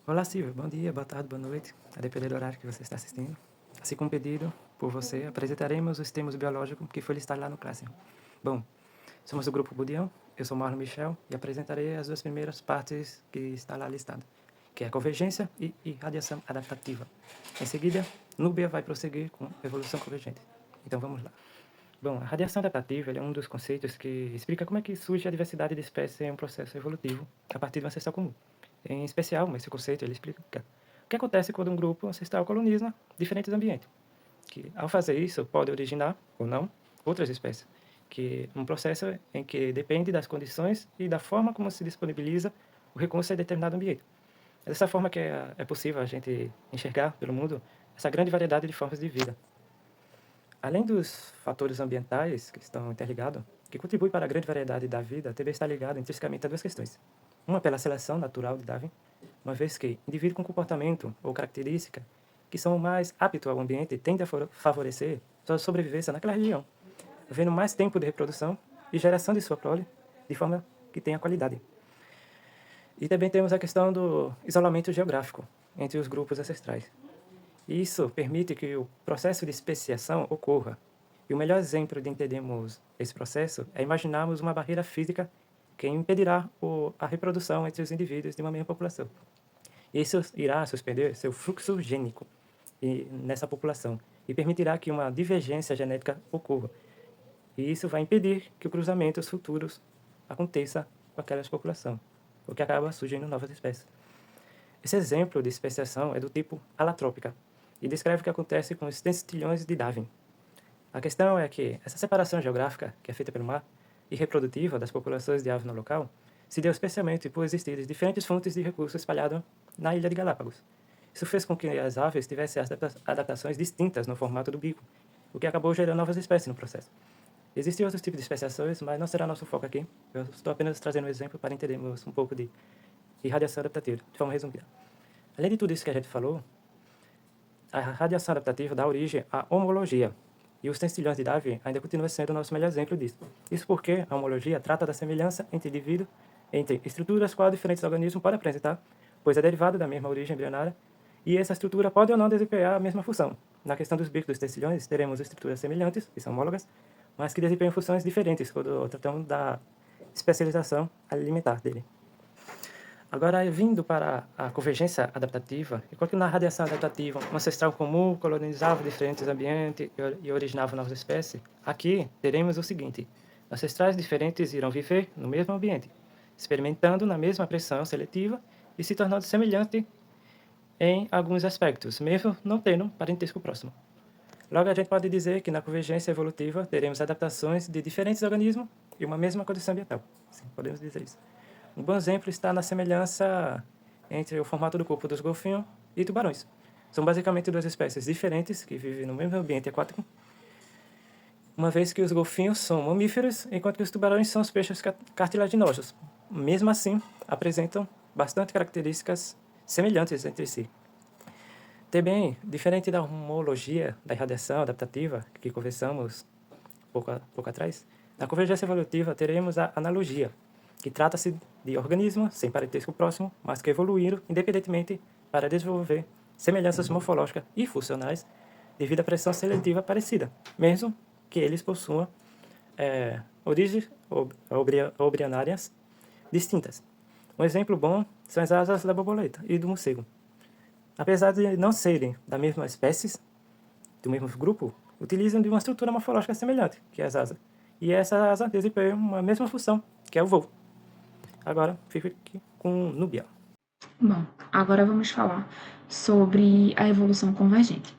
Olá, Silvio. Bom dia, boa tarde, boa noite, a depender do horário que você está assistindo. Assim como pedido por você, apresentaremos os termos biológicos que foi listado lá no Classroom. Bom, somos do grupo Budião, eu sou Marlon Michel e apresentarei as duas primeiras partes que está lá listada, que é convergência e radiação adaptativa. Em seguida, Núbia vai prosseguir com evolução convergente. Então vamos lá. Bom, a radiação adaptativa é um dos conceitos que explica como é que surge a diversidade de espécies em um processo evolutivo a partir de um ancestral comum. Em especial, esse conceito ele explica o que acontece quando um grupo ancestral coloniza diferentes ambientes, que ao fazer isso pode originar, ou não, outras espécies, que um processo em que depende das condições e da forma como se disponibiliza o recurso em determinado ambiente. É dessa forma que é possível a gente enxergar pelo mundo essa grande variedade de formas de vida. Além dos fatores ambientais que estão interligados, que contribuem para a grande variedade da vida, também está ligado intrinsecamente a duas questões. Uma pela seleção natural de Darwin, uma vez que indivíduo com comportamento ou característica que são mais aptos ao ambiente tendem a favorecer sua sobrevivência naquela região, havendo mais tempo de reprodução e geração de sua prole de forma que tenha qualidade. E também temos a questão do isolamento geográfico entre os grupos ancestrais. Isso permite que o processo de especiação ocorra. E o melhor exemplo de entendermos esse processo é imaginarmos uma barreira física que impedirá a reprodução entre os indivíduos de uma mesma população. Isso irá suspender seu fluxo gênico nessa população e permitirá que uma divergência genética ocorra. E isso vai impedir que o cruzamentos futuros aconteça com aquelas populações, o que acaba surgindo novas espécies. Esse exemplo de especiação é do tipo alotrópica e descreve o que acontece com os tentilhões de Darwin. A questão é que essa separação geográfica, que é feita pelo mar, e reprodutiva das populações de aves no local, se deu especialmente por existirem diferentes fontes de recursos espalhadas na ilha de Galápagos. Isso fez com que as aves tivessem adaptações distintas no formato do bico, o que acabou gerando novas espécies no processo. Existem outros tipos de especiações, mas não será nosso foco aqui. Eu estou apenas trazendo um exemplo para entendermos um pouco de radiação adaptativa, de forma resumida. Além de tudo isso que a gente falou, a radiação adaptativa dá origem à homologia, e os tentilhões de Darwin ainda continuam sendo o nosso melhor exemplo disso. Isso porque a homologia trata da semelhança entre indivíduos, entre estruturas qual diferentes organismos podem apresentar, pois é derivado da mesma origem embrionária, e essa estrutura pode ou não desempenhar a mesma função. Na questão dos bicos dos tentilhões, teremos estruturas semelhantes, que são homólogas, mas que desempenham funções diferentes quando tratamos da especialização alimentar dele. Agora, vindo para a convergência adaptativa, enquanto na radiação adaptativa um ancestral comum colonizava diferentes ambientes e originava novas espécies, aqui teremos o seguinte: ancestrais diferentes irão viver no mesmo ambiente, experimentando na mesma pressão seletiva e se tornando semelhantes em alguns aspectos, mesmo não tendo parentesco próximo. Logo, a gente pode dizer que na convergência evolutiva teremos adaptações de diferentes organismos e uma mesma condição ambiental. Sim, podemos dizer isso. Um bom exemplo está na semelhança entre o formato do corpo dos golfinhos e tubarões. São basicamente duas espécies diferentes que vivem no mesmo ambiente aquático, uma vez que os golfinhos são mamíferos, enquanto que os tubarões são os peixes cartilaginosos. Mesmo assim, apresentam bastante características semelhantes entre si. Também, diferente da homologia da radiação adaptativa que conversamos pouco atrás, na convergência evolutiva teremos a analogia, que trata-se de organismos sem parentesco próximo, mas que evoluíram independentemente para desenvolver semelhanças morfológicas e funcionais devido à pressão seletiva parecida, mesmo que eles possuam origens embrionárias distintas. Um exemplo bom são as asas da borboleta e do morcego. Apesar de não serem da mesma espécie, do mesmo grupo, utilizam de uma estrutura morfológica semelhante, que é as asas. E essa asa desempenha uma mesma função, que é o voo. Agora, fico aqui com Núbia. Bom, agora vamos falar sobre a evolução convergente.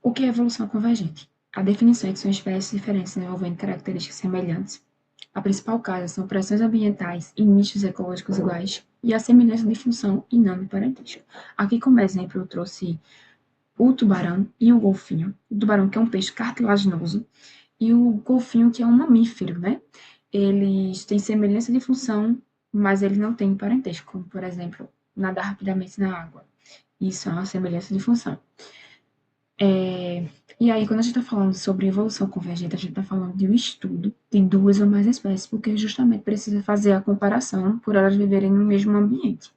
O que é evolução convergente? A definição é que são espécies diferentes envolvendo características semelhantes. A principal causa são pressões ambientais e nichos ecológicos iguais e a semelhança de função e não de parentesco. Aqui, como exemplo, eu trouxe o tubarão e o golfinho. O tubarão, que é um peixe cartilaginoso, e o golfinho, que é um mamífero, né? Eles têm semelhança de função, mas eles não têm parentesco, como, por exemplo, nadar rapidamente na água. Isso é uma semelhança de função. E aí, quando a gente está falando sobre evolução convergente, a gente está falando de um estudo de duas ou mais espécies, porque justamente precisa fazer a comparação por elas viverem no mesmo ambiente.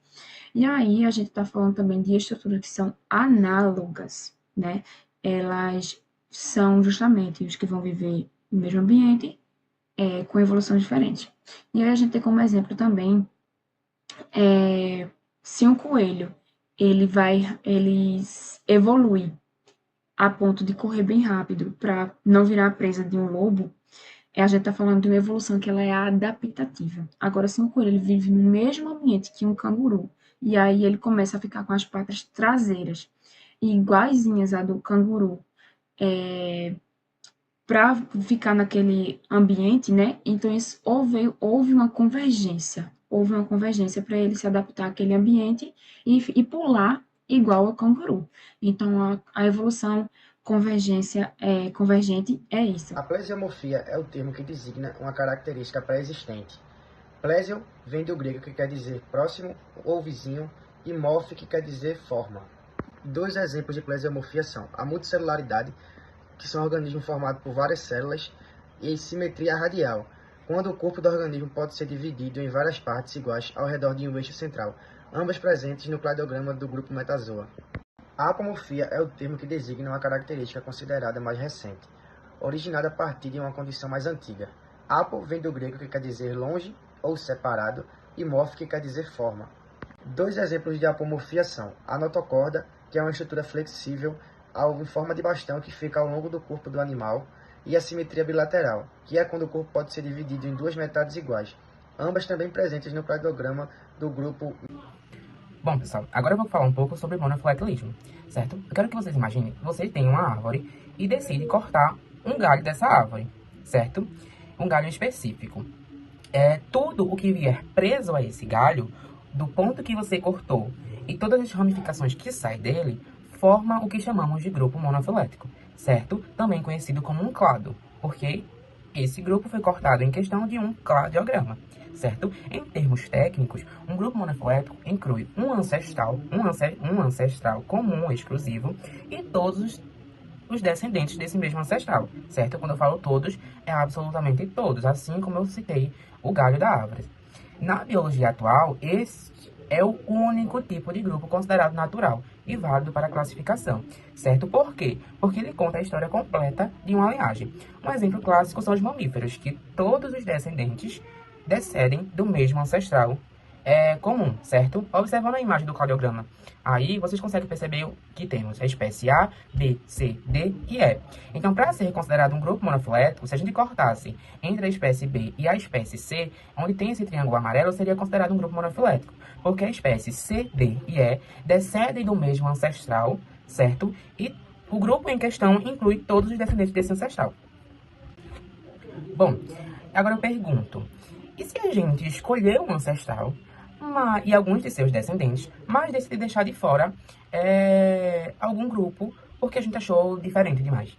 E aí a gente está falando também de estruturas que são análogas, né? Elas são justamente os que vão viver no mesmo ambiente, com evolução diferente. E aí a gente tem como exemplo também, se um coelho ele evolui a ponto de correr bem rápido para não virar presa de um lobo, a gente está falando de uma evolução que ela é adaptativa. Agora, se um coelho ele vive no mesmo ambiente que um canguru, e aí ele começa a ficar com as patas traseiras iguaizinhas à do canguru, para ficar naquele ambiente, né? Então, houve uma convergência para ele se adaptar àquele ambiente e pular igual ao canguru. Então, a evolução convergente é isso. A plesiomorfia é o termo que designa uma característica pré-existente. Plesio vem do grego, que quer dizer próximo ou vizinho, e morfe, que quer dizer forma. Dois exemplos de plesiomorfia são a multicelularidade, que são organismos formados por várias células, e simetria radial, quando o corpo do organismo pode ser dividido em várias partes iguais ao redor de um eixo central, ambas presentes no cladograma do grupo Metazoa. A apomorfia é o termo que designa uma característica considerada mais recente, originada a partir de uma condição mais antiga. Apo vem do grego, que quer dizer longe ou separado, e morfo, que quer dizer forma. Dois exemplos de apomorfia são a notocorda, que é uma estrutura flexível em forma de bastão que fica ao longo do corpo do animal, e a simetria bilateral, que é quando o corpo pode ser dividido em duas metades iguais, ambas também presentes no cladograma do grupo. Bom, pessoal, agora eu vou falar um pouco sobre monofiletelismo, certo? Eu quero que vocês imaginem que você tem uma árvore e decide cortar um galho dessa árvore, certo? Um galho específico. Tudo o que vier preso a esse galho, do ponto que você cortou e todas as ramificações que saem dele, forma o que chamamos de grupo monofilético, certo? Também conhecido como um clado, porque esse grupo foi cortado em questão de um cladograma, certo? Em termos técnicos, um grupo monofilético inclui um ancestral comum, exclusivo, e todos os descendentes desse mesmo ancestral, certo? Quando eu falo todos, é absolutamente todos, assim como eu citei o galho da árvore. Na biologia atual, esse é o único tipo de grupo considerado natural e válido para a classificação, certo? Por quê? Porque ele conta a história completa de uma linhagem. Um exemplo clássico são os mamíferos, que todos os descendentes descendem do mesmo ancestral comum, certo? Observando a imagem do cladograma, aí vocês conseguem perceber que temos a espécie A, B, C, D e E. Então, para ser considerado um grupo monofilético, se a gente cortasse entre a espécie B e a espécie C, onde tem esse triângulo amarelo, seria considerado um grupo monofilético, porque a espécie C, D e E descendem do mesmo ancestral, certo? E o grupo em questão inclui todos os descendentes desse ancestral. Bom, agora eu pergunto, e se a gente escolher um ancestral e alguns de seus descendentes, mas decidir deixar de fora algum grupo porque a gente achou diferente demais?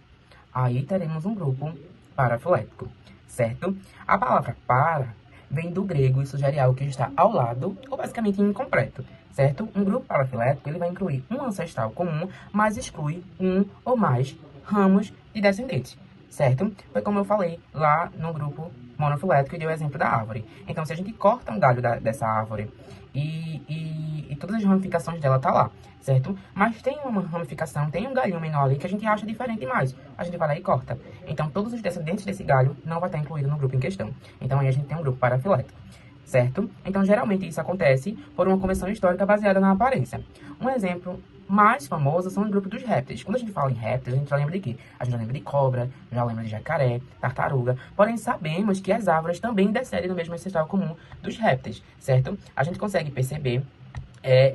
Aí teremos um grupo parafilético, certo? A palavra para vem do grego e sugere algo que está ao lado ou basicamente incompleto, certo? Um grupo parafilético ele vai incluir um ancestral comum, mas exclui um ou mais ramos de descendentes, certo? Foi como eu falei lá no grupo monofilético e deu o exemplo da árvore. Então, se a gente corta um galho dessa árvore e todas as ramificações dela tá lá, certo? Mas tem uma ramificação, tem um galhinho menor ali que a gente acha diferente demais. A gente vai lá e corta. Então, todos os descendentes desse galho não vai estar incluído no grupo em questão. Então, aí a gente tem um grupo parafilético, certo? Então, geralmente isso acontece por uma convenção histórica baseada na aparência. Um exemplo mais famoso são os grupos dos répteis. Quando a gente fala em répteis, a gente já lembra de quê? A gente já lembra de cobra, já lembra de jacaré, tartaruga. Porém, sabemos que as árvores também descendem do mesmo ancestral comum dos répteis, certo? A gente consegue perceber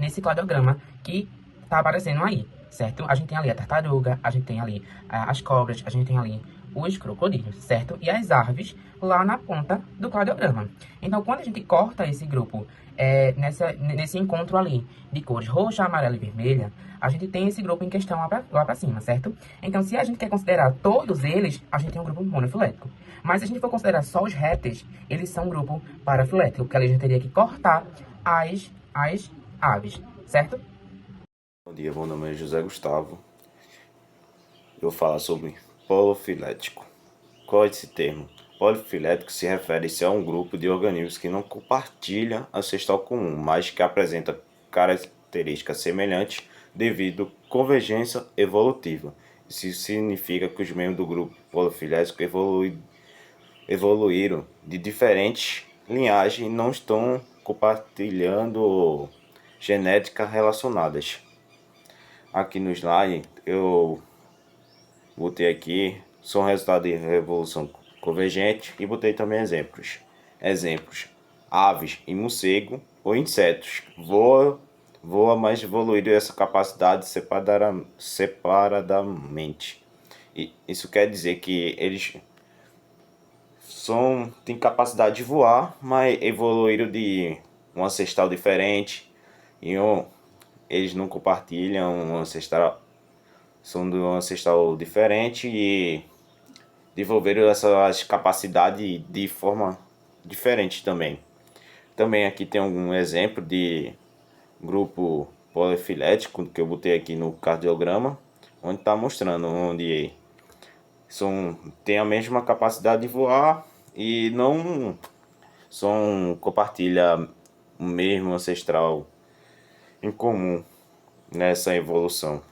nesse cladograma que está aparecendo aí, certo? A gente tem ali a tartaruga, a gente tem ali as cobras, a gente tem ali os crocodilos, certo? E as aves lá na ponta do cladograma. Então, quando a gente corta esse grupo nesse encontro ali de cores roxa, amarela e vermelha, a gente tem esse grupo em questão lá pra cima, certo? Então, se a gente quer considerar todos eles, a gente tem um grupo monofilético. Mas se a gente for considerar só os répteis, eles são um grupo parafilético, porque a gente teria que cortar as aves, certo? Bom dia, meu nome é José Gustavo. Eu vou falar sobre polofilético. Qual é esse termo? Polofilético se refere a um grupo de organismos que não compartilham ancestral comum, mas que apresenta características semelhantes devido à convergência evolutiva. Isso significa que os membros do grupo polifilético evoluíram de diferentes linhagens e não estão compartilhando genéticas relacionadas. Aqui no slide eu botei aqui, são resultados de evolução convergente e botei também exemplos. Aves e morcego ou insetos voa, mas evoluíram essa capacidade separadamente. E isso quer dizer que eles têm capacidade de voar, mas evoluíram de um ancestral diferente e eles não compartilham um ancestral, são de um ancestral diferente e desenvolveram essas capacidades de forma diferente também. Também aqui tem um exemplo de grupo polifilético que eu botei aqui no cardiograma, onde está mostrando onde tem a mesma capacidade de voar e não compartilha o mesmo ancestral em comum nessa evolução.